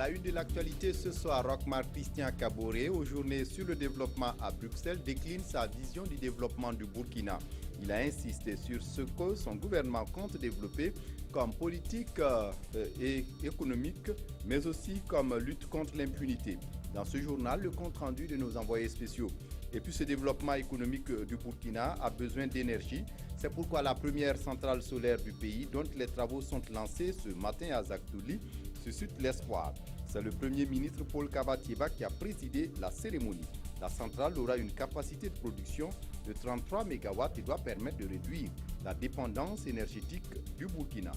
la une de l'actualité ce soir, Rochmar Christian Kaboré, aux journées sur le développement à Bruxelles, décline sa vision du développement du Burkina. Il a insisté sur ce que son gouvernement compte développer comme politique et économique, mais aussi comme lutte contre l'impunité. Dans ce journal, le compte-rendu de nos envoyés spéciaux. Et puis ce développement économique du Burkina a besoin d'énergie. C'est pourquoi la première centrale solaire du pays, dont les travaux sont lancés ce matin à Zaktouli, suscite l'espoir. C'est le Premier ministre Paul Kabatieba qui a présidé la cérémonie. La centrale aura une capacité de production de 33 MW et doit permettre de réduire la dépendance énergétique du Burkina.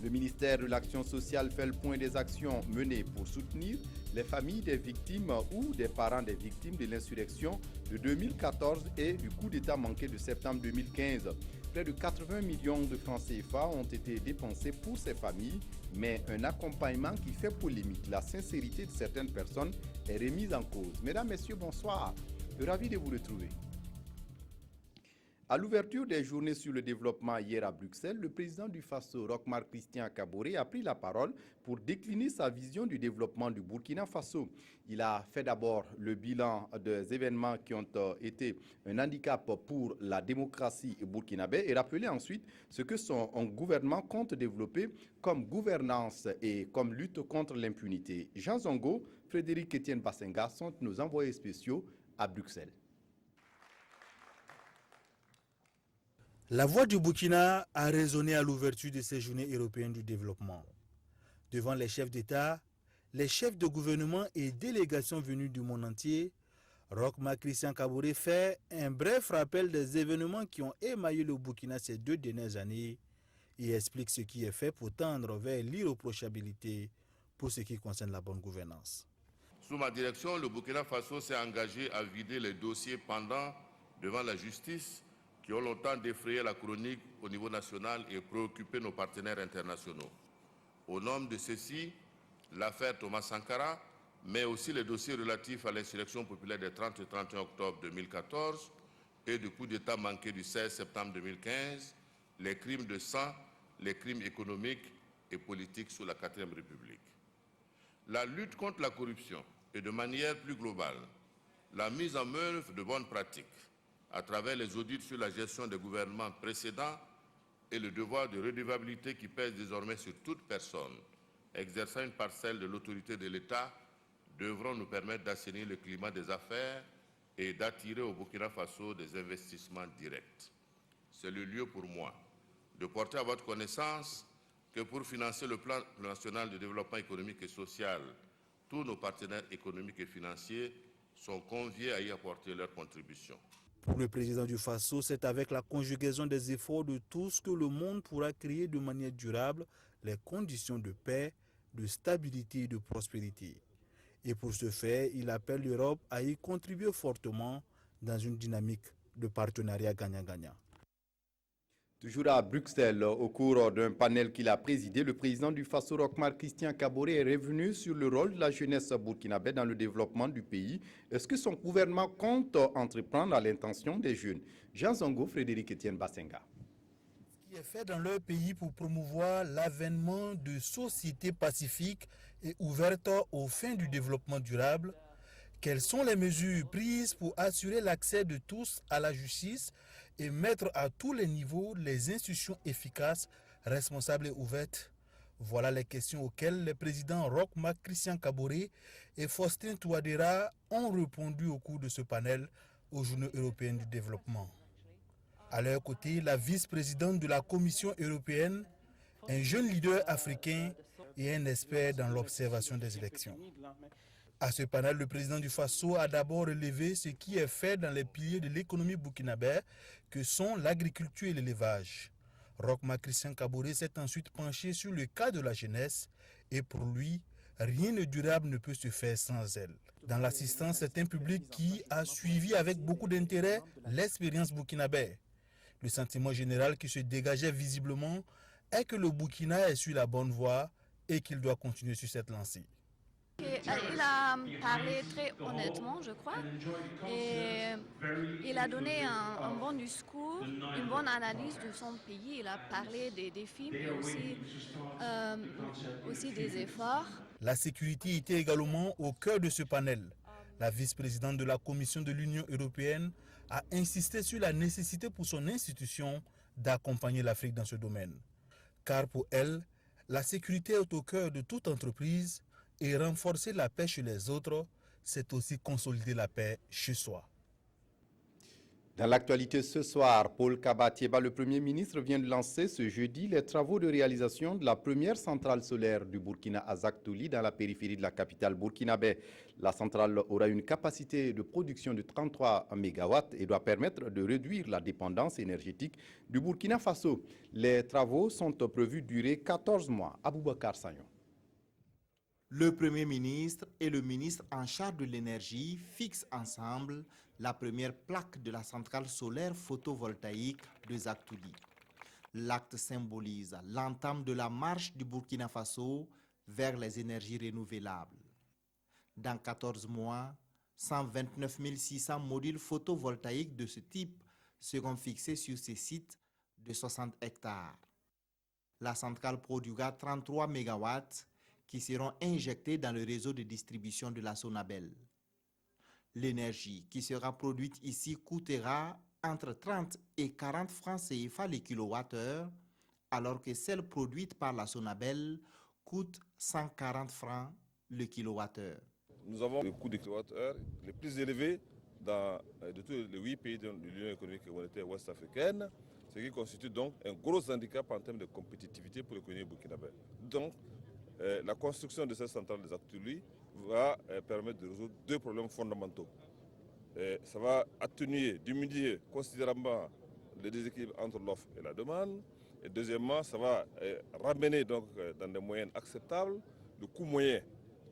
Le ministère de l'Action sociale fait le point des actions menées pour soutenir les familles des victimes ou des parents des victimes de l'insurrection de 2014 et du coup d'État manqué de septembre 2015. Près de 80 millions de francs CFA ont été dépensés pour ces familles, mais un accompagnement qui fait polémique. La sincérité de certaines personnes est remise en cause. Mesdames, Messieurs, bonsoir. Ravi de vous retrouver. À l'ouverture des journées sur le développement hier à Bruxelles, le président du Faso, Rochmar Christian Kaboré, a pris la parole pour décliner sa vision du développement du Burkina Faso. Il a fait d'abord le bilan des événements qui ont été un handicap pour la démocratie burkinabé et rappelé ensuite ce que son gouvernement compte développer comme gouvernance et comme lutte contre l'impunité. Jean Zongo, Frédéric Etienne Bassenga sont nos envoyés spéciaux à Bruxelles. La voix du Burkina a résonné à l'ouverture de ces journées européennes du développement. Devant les chefs d'État, les chefs de gouvernement et délégations venues du monde entier, Rochmar Christian Kaboré fait un bref rappel des événements qui ont émaillé le Burkina ces 2 dernières années et explique ce qui est fait pour tendre vers l'irréprochabilité pour ce qui concerne la bonne gouvernance. Sous ma direction, le Burkina Faso s'est engagé à vider les dossiers pendants devant la justice qui ont longtemps défrayé la chronique au niveau national et préoccupé nos partenaires internationaux. Au nom de ceux-ci, l'affaire Thomas Sankara, mais aussi les dossiers relatifs à l'insurrection populaire des 30 et 31 octobre 2014 et du coup d'État manqué du 16 septembre 2015, les crimes de sang, les crimes économiques et politiques sous la 4e République. La lutte contre la corruption et de manière plus globale, la mise en œuvre de bonnes pratiques à travers les audits sur la gestion des gouvernements précédents et le devoir de redevabilité qui pèse désormais sur toute personne exerçant une parcelle de l'autorité de l'État devront nous permettre d'assainir le climat des affaires et d'attirer au Burkina Faso des investissements directs. C'est le lieu pour moi de porter à votre connaissance que pour financer le plan national de développement économique et social, tous nos partenaires économiques et financiers sont conviés à y apporter leur contribution. Pour le président du Faso, c'est avec la conjugaison des efforts de tous que le monde pourra créer de manière durable les conditions de paix, de stabilité et de prospérité. Et pour ce faire, il appelle l'Europe à y contribuer fortement dans une dynamique de partenariat gagnant-gagnant. Toujours à Bruxelles, au cours d'un panel qu'il a présidé, le président du Faso, Rochmar Christian Kaboré, est revenu sur le rôle de la jeunesse burkinabé dans le développement du pays. Est-ce que son gouvernement compte entreprendre à l'intention des jeunes? Jean Zongo, Frédéric Etienne Bassenga. Ce qui est fait dans leur pays pour promouvoir l'avènement de sociétés pacifiques et ouvertes aux fins du développement durable. Quelles sont les mesures prises pour assurer l'accès de tous à la justice et mettre à tous les niveaux les institutions efficaces, responsables et ouvertes? Voilà les questions auxquelles les présidents Rochmar Christian Kaboré et Faustin Touadéra ont répondu au cours de ce panel aux Journées européennes du développement. À leur côté, la vice-présidente de la Commission européenne, un jeune leader africain et un expert dans l'observation des élections. À ce panel, le président du Faso a d'abord relevé ce qui est fait dans les piliers de l'économie burkinabé, que sont l'agriculture et l'élevage. Rochmar Christian Kaboré s'est ensuite penché sur le cas de la jeunesse et pour lui, rien de durable ne peut se faire sans elle. Dans l'assistance, c'est un public qui a suivi avec beaucoup d'intérêt l'expérience burkinabé. Le sentiment général qui se dégageait visiblement est que le Burkina est sur la bonne voie et qu'il doit continuer sur cette lancée. Il a parlé très honnêtement, je crois, et il a donné un bon discours, une bonne analyse de son pays. Il a parlé des défis, mais aussi des efforts. La sécurité était également au cœur de ce panel. La vice-présidente de la Commission de l'Union européenne a insisté sur la nécessité pour son institution d'accompagner l'Afrique dans ce domaine. Car pour elle, la sécurité est au cœur de toute entreprise et renforcer la paix chez les autres, c'est aussi consolider la paix chez soi. Dans l'actualité ce soir, Paul Kabatieba, le Premier ministre, vient de lancer ce jeudi les travaux de réalisation de la première centrale solaire du Burkina à Zaktouli, dans la périphérie de la capitale burkinabé. La centrale aura une capacité de production de 33 MW et doit permettre de réduire la dépendance énergétique du Burkina Faso. Les travaux sont prévus durer 14 mois. Aboubakar Sagnon. Le Premier ministre et le ministre en charge de l'énergie fixent ensemble la première plaque de la centrale solaire photovoltaïque de Zaktouli. L'acte symbolise l'entame de la marche du Burkina Faso vers les énergies renouvelables. Dans 14 mois, 129 600 modules photovoltaïques de ce type seront fixés sur ces sites de 60 hectares. La centrale produira 33 MW qui seront injectés dans le réseau de distribution de la Sonabel. L'énergie qui sera produite ici coûtera entre 30 et 40 francs CFA les kilowattheures, alors que celle produite par la Sonabel coûte 140 francs le kilowattheure. Nous avons le coût des kilowattheures les plus élevés de tous les 8 pays de l'Union économique et monétaire ouest-africaine, ce qui constitue donc un gros handicap en termes de compétitivité pour l'économie burkinabé. Donc, la construction de cette centrale de Zaktouli va permettre de résoudre deux problèmes fondamentaux. Ça va atténuer, diminuer considérablement le déséquilibre entre l'offre et la demande. Et deuxièmement, ça va ramener donc, dans des moyennes acceptables le coût moyen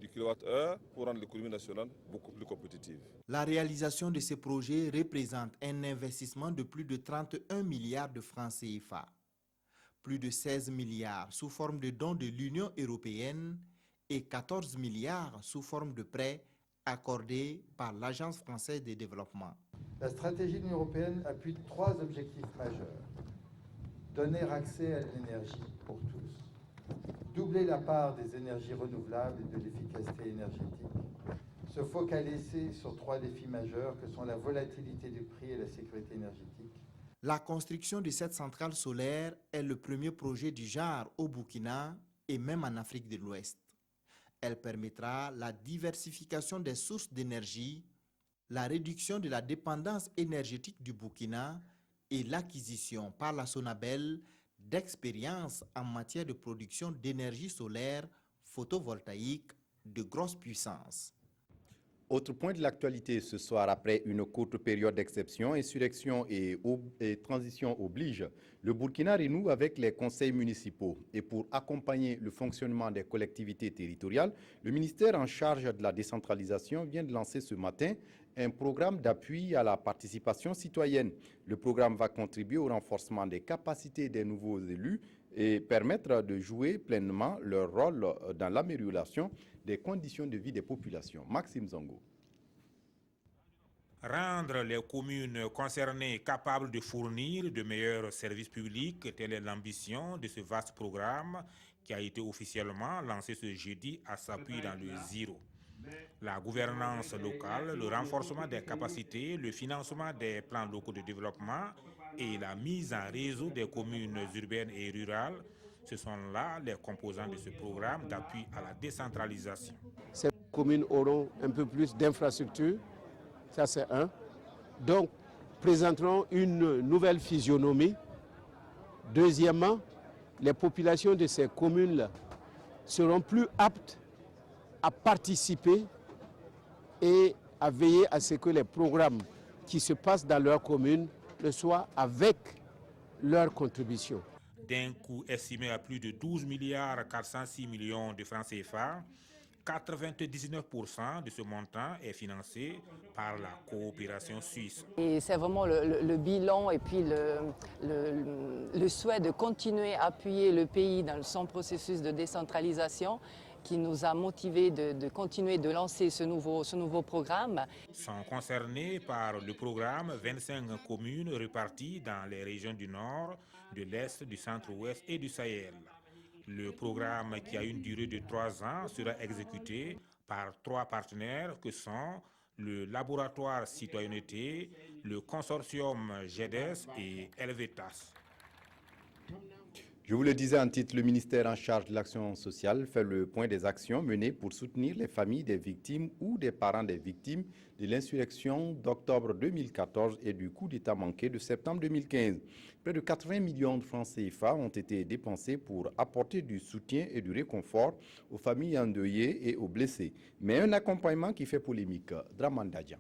du kilowattheure pour rendre l'économie nationale beaucoup plus compétitive. La réalisation de ces projets représente un investissement de plus de 31 milliards de francs CFA. Plus de 16 milliards sous forme de dons de l'Union européenne et 14 milliards sous forme de prêts accordés par l'Agence française de développement. La stratégie de l'Union européenne appuie 3 objectifs majeurs. Donner accès à l'énergie pour tous, doubler la part des énergies renouvelables et de l'efficacité énergétique, se focaliser sur 3 défis majeurs que sont la volatilité du prix et la sécurité énergétique. La construction de cette centrale solaire est le premier projet du genre au Burkina et même en Afrique de l'Ouest. Elle permettra la diversification des sources d'énergie, la réduction de la dépendance énergétique du Burkina et l'acquisition par la Sonabel d'expériences en matière de production d'énergie solaire photovoltaïque de grosse puissance. Autre point de l'actualité ce soir, après une courte période d'exception, insurrection et transition oblige, le Burkina renoue avec les conseils municipaux. Et pour accompagner le fonctionnement des collectivités territoriales, le ministère en charge de la décentralisation vient de lancer ce matin un programme d'appui à la participation citoyenne. Le programme va contribuer au renforcement des capacités des nouveaux élus et permettre de jouer pleinement leur rôle dans l'amélioration des conditions de vie des populations. Maxime Zongo. Rendre les communes concernées capables de fournir de meilleurs services publics, telle est l'ambition de ce vaste programme qui a été officiellement lancé ce jeudi à s'appuyer dans le Ziro. La gouvernance locale, le renforcement des capacités, le financement des plans locaux de développement et la mise en réseau des communes urbaines et rurales, ce sont là les composants de ce programme d'appui à la décentralisation. Ces communes auront un peu plus d'infrastructures, ça c'est un. Donc, présenteront une nouvelle physionomie. Deuxièmement, les populations de ces communes seront plus aptes à participer et à veiller à ce que les programmes qui se passent dans leur commune le soient avec leur contribution. D'un coût estimé à plus de 12 milliards 406 millions de francs CFA, 99% de ce montant est financé par la coopération suisse. Et c'est vraiment le bilan et puis le souhait de continuer à appuyer le pays dans son processus de décentralisation qui nous a motivés de continuer de lancer ce nouveau programme. Sont concernées par le programme 25 communes réparties dans les régions du Nord, de l'Est, du Centre-Ouest et du Sahel. Le programme, qui a une durée de 3 ans, sera exécuté par 3 partenaires que sont le laboratoire Citoyenneté, le consortium GEDES et Helvetas. Je vous le disais en titre, le ministère en charge de l'action sociale fait le point des actions menées pour soutenir les familles des victimes ou des parents des victimes de l'insurrection d'octobre 2014 et du coup d'État manqué de septembre 2015. Près de 80 millions de francs CFA ont été dépensés pour apporter du soutien et du réconfort aux familles endeuillées et aux blessés. Mais un accompagnement qui fait polémique. Draman Dadian.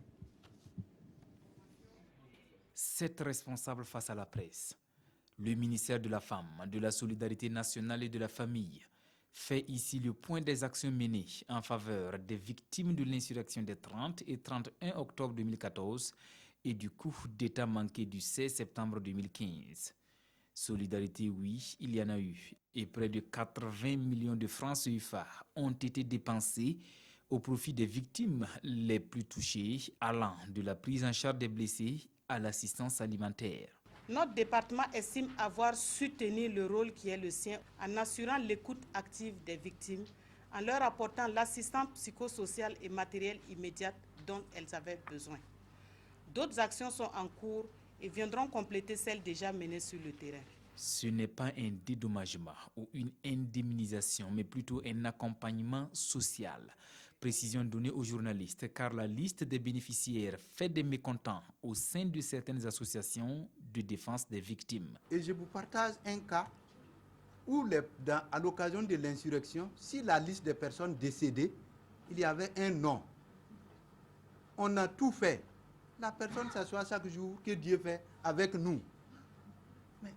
7 responsables face à la presse. Le ministère de la Femme, de la Solidarité nationale et de la Famille fait ici le point des actions menées en faveur des victimes de l'insurrection des 30 et 31 octobre 2014 et du coup d'État manqué du 16 septembre 2015. Solidarité, oui, il y en a eu. Et près de 80 millions de francs CFA ont été dépensés au profit des victimes les plus touchées, allant de la prise en charge des blessés à l'assistance alimentaire. Notre département estime avoir su tenir le rôle qui est le sien en assurant l'écoute active des victimes, en leur apportant l'assistance psychosociale et matérielle immédiate dont elles avaient besoin. D'autres actions sont en cours et viendront compléter celles déjà menées sur le terrain. Ce n'est pas un dédommagement ou une indemnisation, mais plutôt un accompagnement social. Précision donnée aux journalistes, car la liste des bénéficiaires fait des mécontents au sein de certaines associations de défense des victimes. Et je vous partage un cas où, à l'occasion de l'insurrection, si la liste des personnes décédées, il y avait un nom. On a tout fait. La personne s'assoit chaque jour, que Dieu fait avec nous. Mais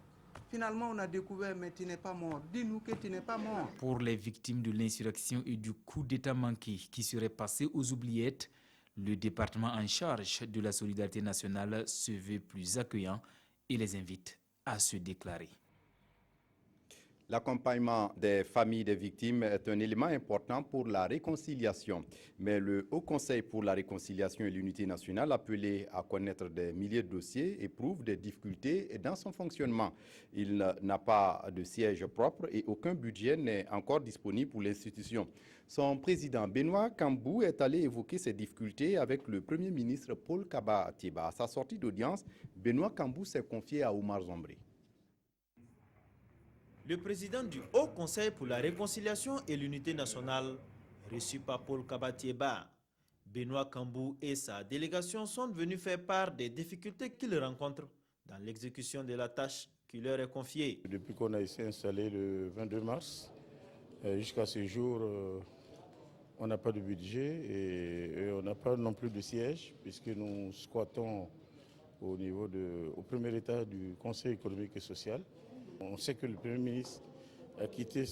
finalement, on a découvert, mais tu n'es pas mort. Dis-nous que tu n'es pas mort. Pour les victimes de l'insurrection et du coup d'État manqué qui serait passé aux oubliettes, le département en charge de la solidarité nationale se veut plus accueillant et les invite à se déclarer. L'accompagnement des familles des victimes est un élément important pour la réconciliation. Mais le Haut Conseil pour la réconciliation et l'unité nationale, appelé à connaître des milliers de dossiers, éprouve des difficultés dans son fonctionnement. Il n'a pas de siège propre et aucun budget n'est encore disponible pour l'institution. Son président Benoît Cambou est allé évoquer ces difficultés avec le Premier ministre Paul Kaba-Tieba. À sa sortie d'audience, Benoît Cambou s'est confié à Oumar Zombré. Le président du Haut Conseil pour la réconciliation et l'unité nationale, reçu par Paul Kaba-Tieba, Benoît Cambou et sa délégation sont venus faire part des difficultés qu'ils rencontrent dans l'exécution de la tâche qui leur est confiée. Depuis qu'on a été installé le 22 mars, jusqu'à ce jour, on n'a pas de budget et on n'a pas non plus de siège, puisque nous squattons au premier étage du Conseil économique et social. On sait que le Premier ministre a quitté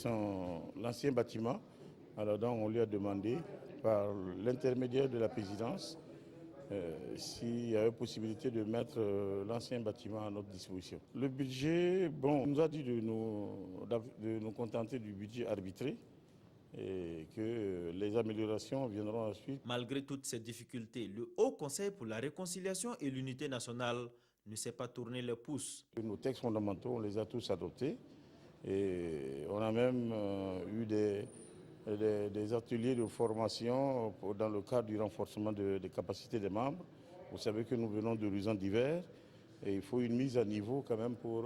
l'ancien bâtiment, alors donc on lui a demandé par l'intermédiaire de la présidence s'il y avait possibilité de mettre l'ancien bâtiment à notre disposition. Le budget, on nous a dit de nous contenter du budget arbitré et que les améliorations viendront ensuite. Malgré toutes ces difficultés, le Haut Conseil pour la réconciliation et l'unité nationale ne s'est pas tourné le pouce. Nos textes fondamentaux, on les a tous adoptés et on a même eu des ateliers de formation dans le cadre du renforcement des capacités des membres. Vous savez que nous venons d'horizons divers et il faut une mise à niveau quand même pour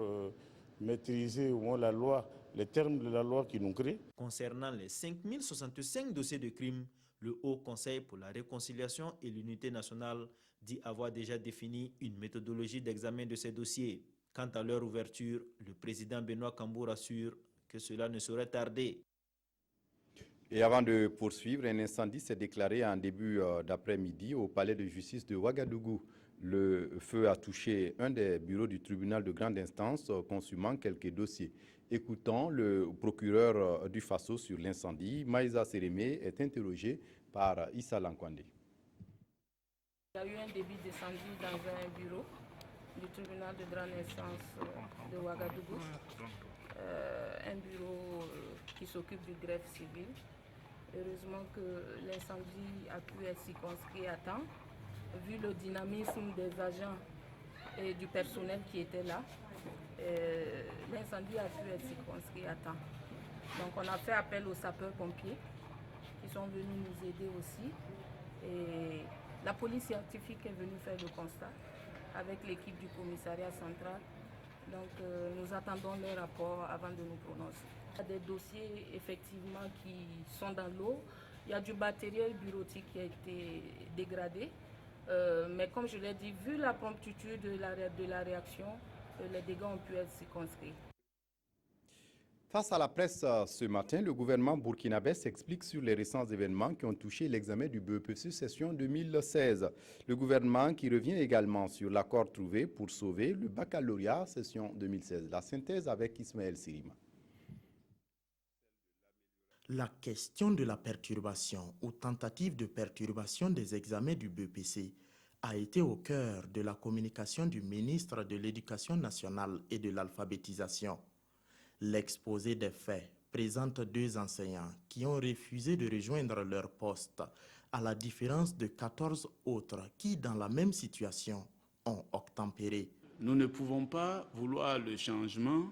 maîtriser au moins la loi, les termes de la loi qui nous créent. Concernant les 5065 dossiers de crimes, le Haut Conseil pour la réconciliation et l'unité nationale dit avoir déjà défini une méthodologie d'examen de ces dossiers. Quant à leur ouverture, le président Benoît Cambou rassure que cela ne saurait tarder. Et avant de poursuivre, un incendie s'est déclaré en début d'après-midi au palais de justice de Ouagadougou. Le feu a touché un des bureaux du tribunal de grande instance, consumant quelques dossiers. Écoutons le procureur du Faso sur l'incendie. Maïsa Sérémé est interrogé par Issa Lankwande. Il y a eu un début d'incendie dans un bureau du tribunal de grande instance de Ouagadougou, un bureau qui s'occupe du greffe civil. Heureusement que l'incendie a pu être circonscrit à temps. Vu le dynamisme des agents et du personnel qui était là, l'incendie a pu être circonscrit à temps. Donc on a fait appel aux sapeurs-pompiers qui sont venus nous aider aussi. Et la police scientifique est venue faire le constat avec l'équipe du commissariat central. Donc nous attendons leur rapport avant de nous prononcer. Il y a des dossiers effectivement qui sont dans l'eau. Il y a du matériel bureautique qui a été dégradé. Mais comme je l'ai dit, vu la promptitude de la réaction, les dégâts ont pu être circonscrits. Face à la presse ce matin, le gouvernement burkinabé s'explique sur les récents événements qui ont touché l'examen du BEPC session 2016. Le gouvernement qui revient également sur l'accord trouvé pour sauver le baccalauréat session 2016. La synthèse avec Ismaël Sirima. La question de la perturbation ou tentative de perturbation des examens du BEPC a été au cœur de la communication du ministre de l'Éducation nationale et de l'alphabétisation. L'exposé des faits présente 2 enseignants qui ont refusé de rejoindre leur poste, à la différence de 14 autres qui, dans la même situation, ont obtempéré. Nous ne pouvons pas vouloir le changement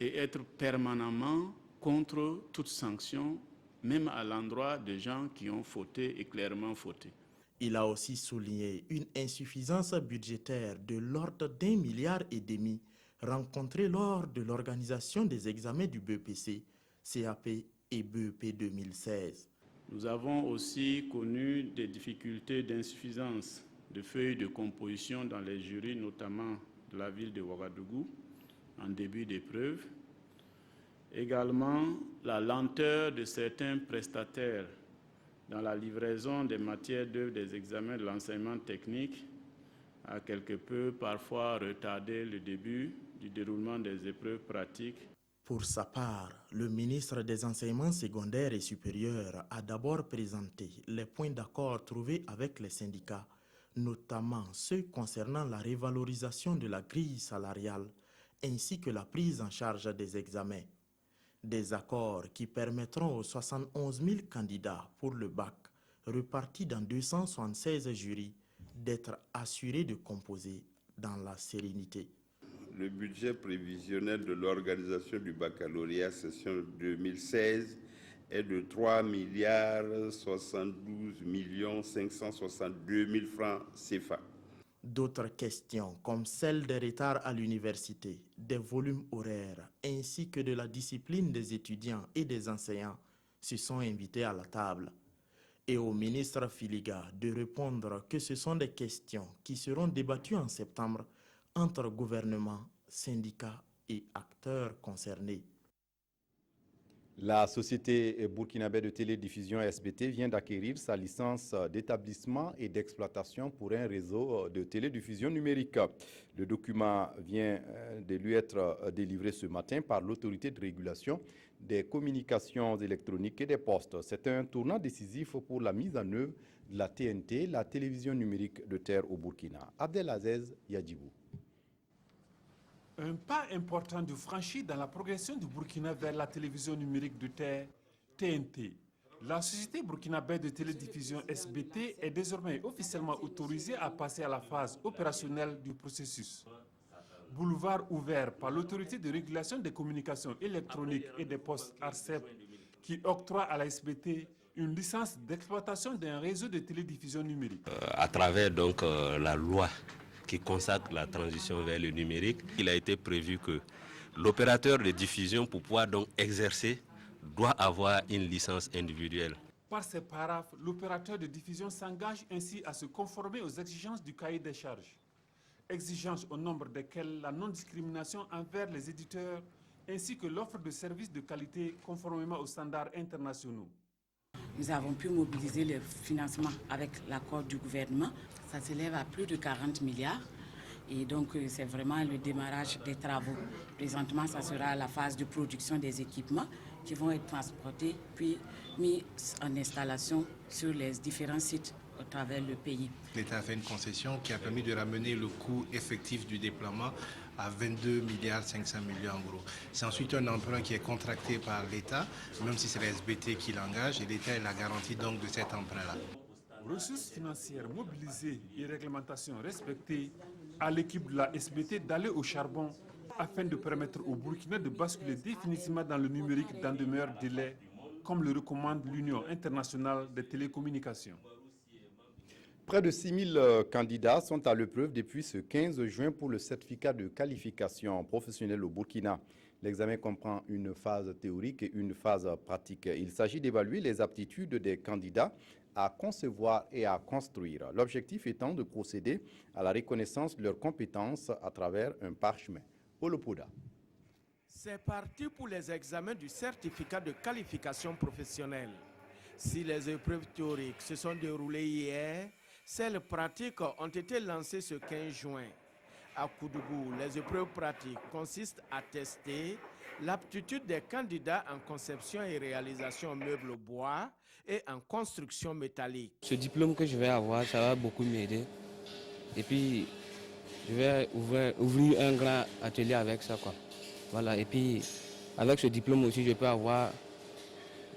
et être permanemment contre toute sanction, même à l'endroit des gens qui ont fauté et clairement fauté. Il a aussi souligné une insuffisance budgétaire de l'ordre d'1,5 milliard rencontrée lors de l'organisation des examens du BEPC, CAP et BEP 2016. Nous avons aussi connu des difficultés d'insuffisance de feuilles de composition dans les jurys, notamment de la ville de Ouagadougou, en début d'épreuve. Également, la lenteur de certains prestataires dans la livraison des matières d'œuvre des examens de l'enseignement technique a quelque peu parfois retardé le début du déroulement des épreuves pratiques. Pour sa part, le ministre des Enseignements secondaires et supérieurs a d'abord présenté les points d'accord trouvés avec les syndicats, notamment ceux concernant la révalorisation de la grille salariale ainsi que la prise en charge des examens. Des accords qui permettront aux 71 000 candidats pour le bac, repartis dans 276 jurys, d'être assurés de composer dans la sérénité. Le budget prévisionnel de l'organisation du baccalauréat session 2016 est de 3 72 562 000 francs CFA. D'autres questions, comme celle des retards à l'université, des volumes horaires, ainsi que de la discipline des étudiants et des enseignants, se sont invités à la table. Et au ministre Filiga de répondre que ce sont des questions qui seront débattues en septembre entre gouvernement, syndicats et acteurs concernés. La société burkinabé de télédiffusion SBT vient d'acquérir sa licence d'établissement et d'exploitation pour un réseau de télédiffusion numérique. Le document vient de lui être délivré ce matin par l'autorité de régulation des communications électroniques et des postes. C'est un tournant décisif pour la mise en œuvre de la TNT, la télévision numérique de terre au Burkina. Abdelaziz Yadjibou. Un pas important de franchi dans la progression du Burkina vers la télévision numérique de terre, TNT. La société burkinabé de télédiffusion SBT est désormais officiellement autorisée à passer à la phase opérationnelle du processus. Boulevard ouvert par l'autorité de régulation des communications électroniques et des postes ARCEP qui octroie à la SBT une licence d'exploitation d'un réseau de télédiffusion numérique. À travers donc la loi qui consacre la transition vers le numérique, il a été prévu que l'opérateur de diffusion, pour pouvoir donc exercer, doit avoir une licence individuelle. Par ces paraphes, l'opérateur de diffusion s'engage ainsi à se conformer aux exigences du cahier des charges. Exigences au nombre desquelles la non-discrimination envers les éditeurs ainsi que l'offre de services de qualité conformément aux standards internationaux. Nous avons pu mobiliser le financement avec l'accord du gouvernement. Ça s'élève à plus de 40 milliards. Et donc, c'est vraiment le démarrage des travaux. Présentement, ça sera la phase de production des équipements qui vont être transportés puis mis en installation sur les différents sites à travers le pays. L'État a fait une concession qui a permis de ramener le coût effectif du déploiement à 22 milliards 500 millions en gros. C'est ensuite un emprunt qui est contracté par l'État, même si c'est la SBT qui l'engage, et l'État est la garantie donc de cet emprunt-là. Ressources financières mobilisées et réglementations respectées, à l'équipe de la SBT d'aller au charbon afin de permettre au Burkina de basculer définitivement dans le numérique dans de meilleurs délais, comme le recommande l'Union internationale des télécommunications. Près de 6000 candidats sont à l'épreuve depuis ce 15 juin pour le certificat de qualification professionnelle au Burkina. L'examen comprend une phase théorique et une phase pratique. Il s'agit d'évaluer les aptitudes des candidats à concevoir et à construire. L'objectif étant de procéder à la reconnaissance de leurs compétences à travers un parchemin. Polo Pouda. C'est parti pour les examens du certificat de qualification professionnelle. Si les épreuves théoriques se sont déroulées hier, celles pratiques ont été lancées ce 15 juin. À Koudougou, les épreuves pratiques consistent à tester l'aptitude des candidats en conception et réalisation en meubles bois et en construction métallique. Ce diplôme que je vais avoir, ça va beaucoup m'aider. Et puis, je vais ouvrir un grand atelier avec ça, quoi. Voilà. Et puis, avec ce diplôme aussi, je peux avoir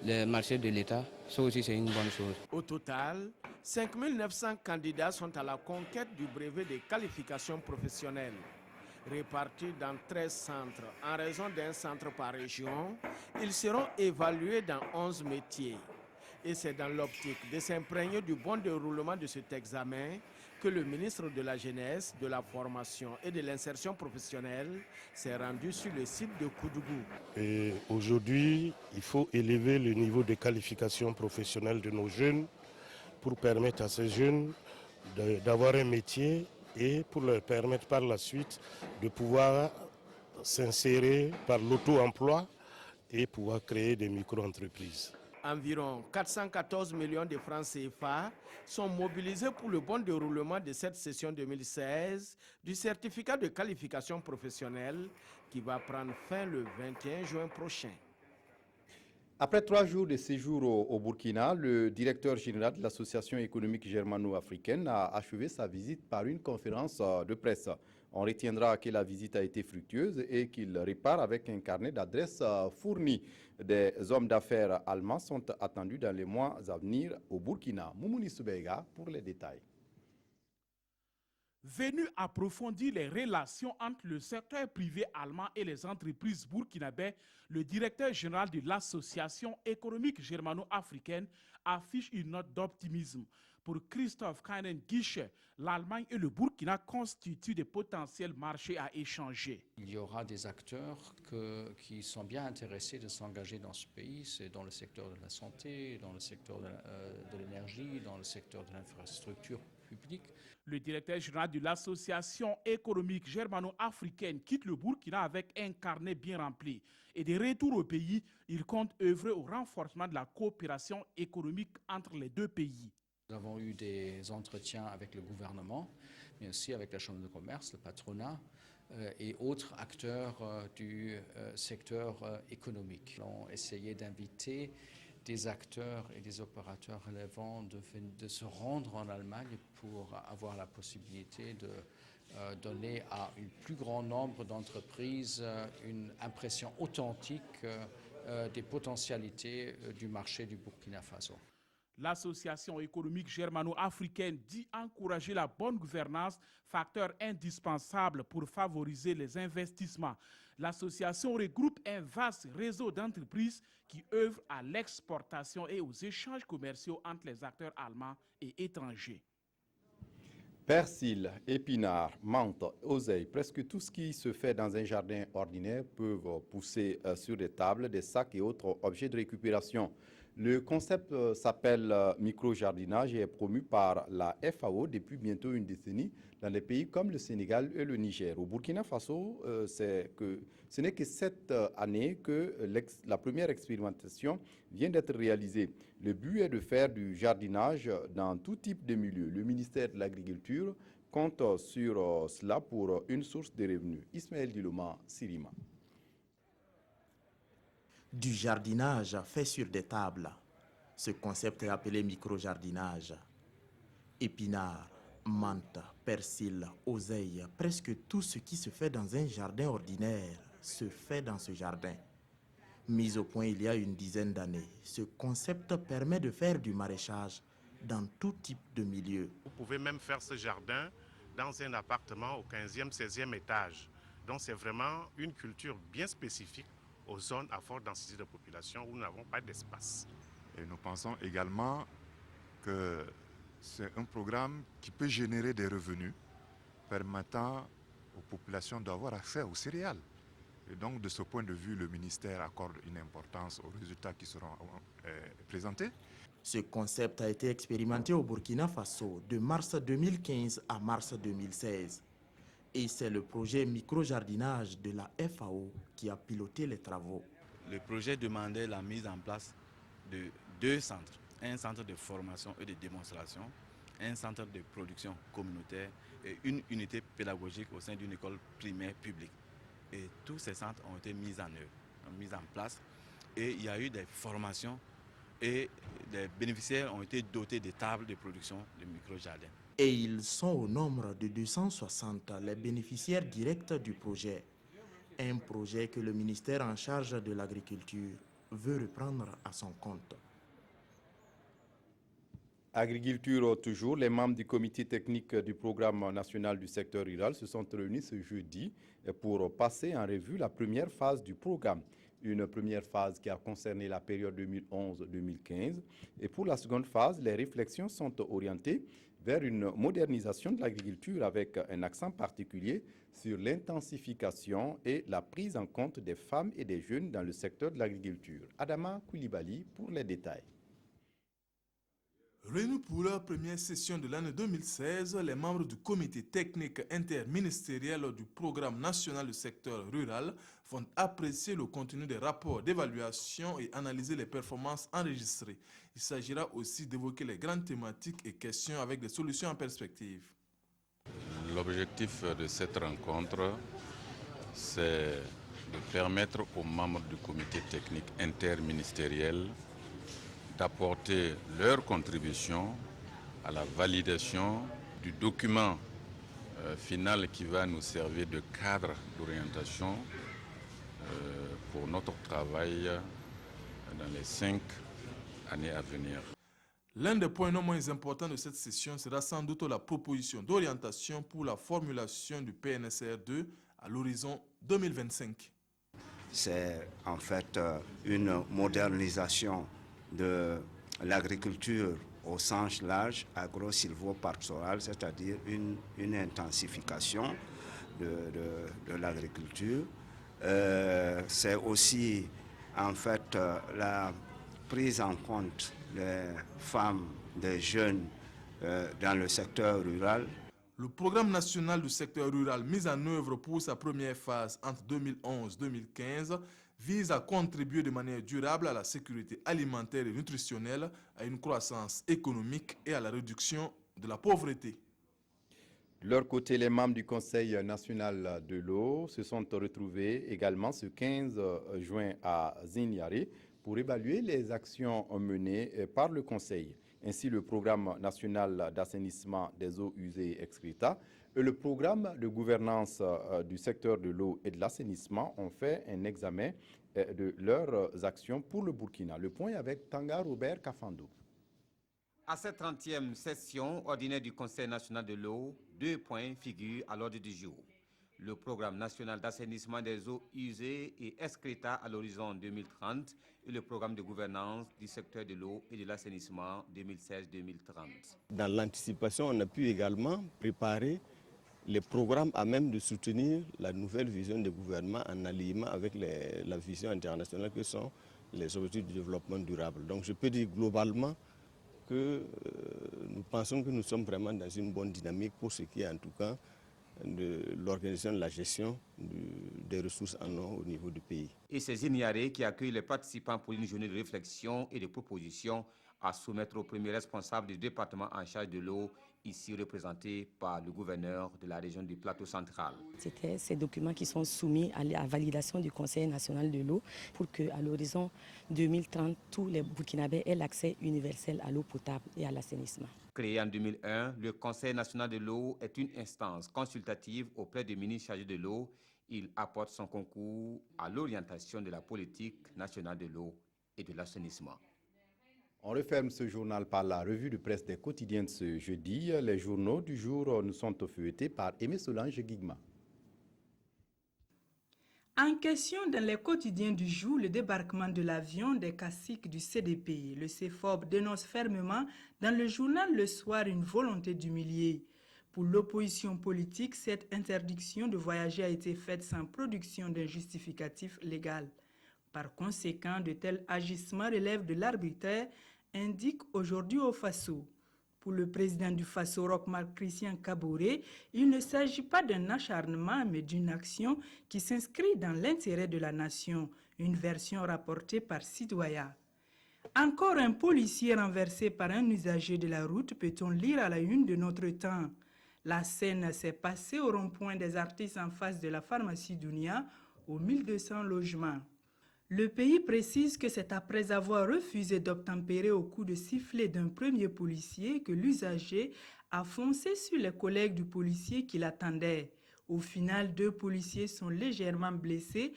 le marché de l'État. Ça aussi, c'est une bonne chose. Au total, 5900 candidats sont à la conquête du brevet de qualification professionnelle. Répartis dans 13 centres, en raison d'un centre par région, ils seront évalués dans 11 métiers. Et c'est dans l'optique de s'imprégner du bon déroulement de cet examen que le ministre de la Jeunesse, de la Formation et de l'Insertion professionnelle s'est rendu sur le site de Koudougou. Et aujourd'hui, il faut élever le niveau de qualification professionnelle de nos jeunes pour permettre à ces jeunes d'avoir un métier et pour leur permettre par la suite de pouvoir s'insérer par l'auto-emploi et pouvoir créer des micro-entreprises. Environ 414 millions de francs CFA sont mobilisés pour le bon déroulement de cette session 2016 du certificat de qualification professionnelle qui va prendre fin le 21 juin prochain. Après 3 jours de séjour au Burkina, le directeur général de l'Association économique germano-africaine a achevé sa visite par une conférence de presse. On retiendra que la visite a été fructueuse et qu'il repart avec un carnet d'adresses fourni. Des hommes d'affaires allemands sont attendus dans les mois à venir au Burkina. Moumouni Soubega pour les détails. Venu approfondir les relations entre le secteur privé allemand et les entreprises burkinabais, le directeur général de l'Association économique germano-africaine affiche une note d'optimisme. Pour Christophe Kainen-Guichet, l'Allemagne et le Burkina constituent des potentiels marchés à échanger. Il y aura des acteurs qui sont bien intéressés de s'engager dans ce pays. C'est dans le secteur de la santé, dans le secteur de l'énergie, dans le secteur de l'infrastructure publique. Le directeur général de l'Association économique germano-africaine quitte le Burkina avec un carnet bien rempli. Et de retour au pays, il compte œuvrer au renforcement de la coopération économique entre les deux pays. Nous avons eu des entretiens avec le gouvernement, mais aussi avec la Chambre de commerce, le patronat et autres acteurs du secteur économique. Nous avons essayé d'inviter des acteurs et des opérateurs relevants de se rendre en Allemagne pour avoir la possibilité de donner à un plus grand nombre d'entreprises une impression authentique des potentialités du marché du Burkina Faso. L'Association économique germano-africaine dit encourager la bonne gouvernance, facteur indispensable pour favoriser les investissements. L'association regroupe un vaste réseau d'entreprises qui œuvrent à l'exportation et aux échanges commerciaux entre les acteurs allemands et étrangers. Persil, épinards, menthe, oseille, presque tout ce qui se fait dans un jardin ordinaire peuvent pousser sur des tables, des sacs et autres objets de récupération. Le concept s'appelle micro-jardinage et est promu par la FAO depuis bientôt une décennie dans des pays comme le Sénégal et le Niger. Au Burkina Faso, ce n'est que cette année que la première expérimentation vient d'être réalisée. Le but est de faire du jardinage dans tout type de milieu. Le ministère de l'Agriculture compte sur cela pour une source de revenus. Ismaël Diloma, Sirima. Du jardinage fait sur des tables. Ce concept est appelé micro-jardinage. Épinards, menthe, Persil, oseille, presque tout ce qui se fait dans un jardin ordinaire se fait dans ce jardin. Mis au point il y a une dizaine d'années, ce concept permet de faire du maraîchage dans tout type de milieu. Vous pouvez même faire ce jardin dans un appartement au 15e, 16e étage. Donc c'est vraiment une culture bien spécifique aux zones à forte densité de population où nous n'avons pas d'espace. Et nous pensons également que c'est un programme qui peut générer des revenus permettant aux populations d'avoir accès aux céréales. Et donc, de ce point de vue, le ministère accorde une importance aux résultats qui seront présentés. Ce concept a été expérimenté au Burkina Faso de mars 2015 à mars 2016. Et c'est le projet micro-jardinage de la FAO qui a piloté les travaux. Le projet demandait la mise en place de 2 centres. Un centre de formation et de démonstration, un centre de production communautaire et une unité pédagogique au sein d'une école primaire publique. Et tous ces centres ont été mis en œuvre, mis en place. Et il y a eu des formations et les bénéficiaires ont été dotés de tables de production de micro-jardins. Et ils sont au nombre de 260, les bénéficiaires directs du projet. Un projet que le ministère en charge de l'agriculture veut reprendre à son compte. Agriculture toujours, les membres du comité technique du programme national du secteur rural se sont réunis ce jeudi pour passer en revue la première phase du programme. Une première phase qui a concerné la période 2011-2015. Et pour la seconde phase, les réflexions sont orientées vers une modernisation de l'agriculture avec un accent particulier sur l'intensification et la prise en compte des femmes et des jeunes dans le secteur de l'agriculture. Adama Koulibaly pour les détails. Réunis pour leur première session de l'année 2016, les membres du comité technique interministériel du programme national du secteur rural vont apprécier le contenu des rapports d'évaluation et analyser les performances enregistrées. Il s'agira aussi d'évoquer les grandes thématiques et questions avec des solutions en perspective. L'objectif de cette rencontre, c'est de permettre aux membres du comité technique interministériel d'apporter leur contribution à la validation du document final qui va nous servir de cadre d'orientation pour notre travail dans les 5 années à venir. L'un des points non moins importants de cette session sera sans doute la proposition d'orientation pour la formulation du PNSR2 à l'horizon 2025. C'est en fait une modernisation de l'agriculture au sens large, agro-silvo-pastoral, c'est-à-dire une intensification de l'agriculture. C'est aussi en fait la prise en compte des femmes, des jeunes dans le secteur rural. Le programme national du secteur rural mis en œuvre pour sa première phase entre 2011-2015 vise à contribuer de manière durable à la sécurité alimentaire et nutritionnelle, à une croissance économique et à la réduction de la pauvreté. De leur côté, les membres du Conseil national de l'eau se sont retrouvés également ce 15 juin à Zinyaré pour évaluer les actions menées par le Conseil. Ainsi, le programme national d'assainissement des eaux usées et excréta et le programme de gouvernance du secteur de l'eau et de l'assainissement ont fait un examen de leurs actions pour le Burkina. Le point avec Tanga Robert Kafando. À cette 30e session ordinaire du Conseil national de l'eau, 2 points figurent à l'ordre du jour. Le programme national d'assainissement des eaux usées et excréta à l'horizon 2030 et le programme de gouvernance du secteur de l'eau et de l'assainissement 2016-2030. Dans l'anticipation, on a pu également préparer les programmes à même de soutenir la nouvelle vision du gouvernement en alignement avec la vision internationale que sont les objectifs de développement durable. Donc je peux dire globalement que nous pensons que nous sommes vraiment dans une bonne dynamique pour ce qui est en tout cas de l'organisation de la gestion des ressources en eau au niveau du pays. Et c'est Zinyaré qui accueille les participants pour une journée de réflexion et de propositions à soumettre au premier responsable du département en charge de l'eau ici représentés par le gouverneur de la région du Plateau central. C'était ces documents qui sont soumis à la validation du Conseil national de l'eau pour qu'à l'horizon 2030, tous les Burkinabés aient l'accès universel à l'eau potable et à l'assainissement. Créé en 2001, le Conseil national de l'eau est une instance consultative auprès du ministre chargé de l'eau. Il apporte son concours à l'orientation de la politique nationale de l'eau et de l'assainissement. On referme ce journal par la revue de presse des quotidiens de ce jeudi. Les journaux du jour nous sont feuilletés par Aimé Solange Guigma. En question dans les quotidiens du jour, le débarquement de l'avion des caciques du CDP. Le CEFOB dénonce fermement dans le journal Le Soir une volonté d'humilier. Pour l'opposition politique, cette interdiction de voyager a été faite sans production d'un justificatif légal. Par conséquent, de tels agissements relèvent de l'arbitraire, indique aujourd'hui au Faso. Pour le président du Faso, Roch-Marc Christian Kaboré, il ne s'agit pas d'un acharnement, mais d'une action qui s'inscrit dans l'intérêt de la nation, une version rapportée par Sidoya. Encore un policier renversé par un usager de la route, peut-on lire à la une de Notre Temps. La scène s'est passée au rond-point des artistes en face de la pharmacie Dounia, aux 1200 logements. Le Pays précise que c'est après avoir refusé d'obtempérer au coup de sifflet d'un premier policier que l'usager a foncé sur les collègues du policier qui l'attendaient. Au final, 2 policiers sont légèrement blessés,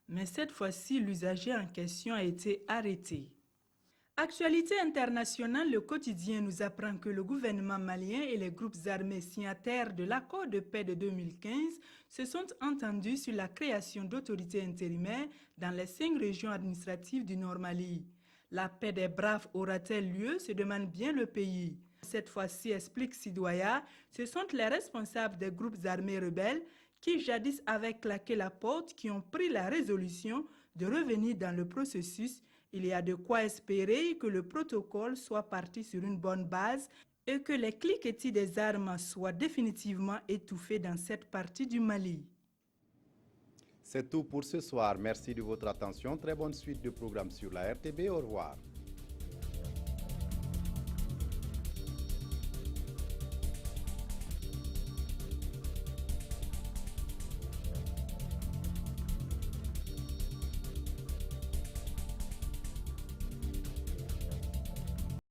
mais cette fois-ci, l'usager en question a été arrêté. Actualité internationale, le quotidien nous apprend que le gouvernement malien et les groupes armés signataires de l'accord de paix de 2015 se sont entendus sur la création d'autorités intérimaires dans les 5 régions administratives du Nord Mali. La paix des braves aura-t-elle lieu, se demande bien le pays. Cette fois-ci, explique Sidoya, ce sont les responsables des groupes armés rebelles qui jadis avaient claqué la porte qui ont pris la résolution de revenir dans le processus. Il y a de quoi espérer que le protocole soit parti sur une bonne base et que les cliquetis des armes soient définitivement étouffés dans cette partie du Mali. C'est tout pour ce soir. Merci de votre attention. Très bonne suite de programmes sur la RTB. Au revoir.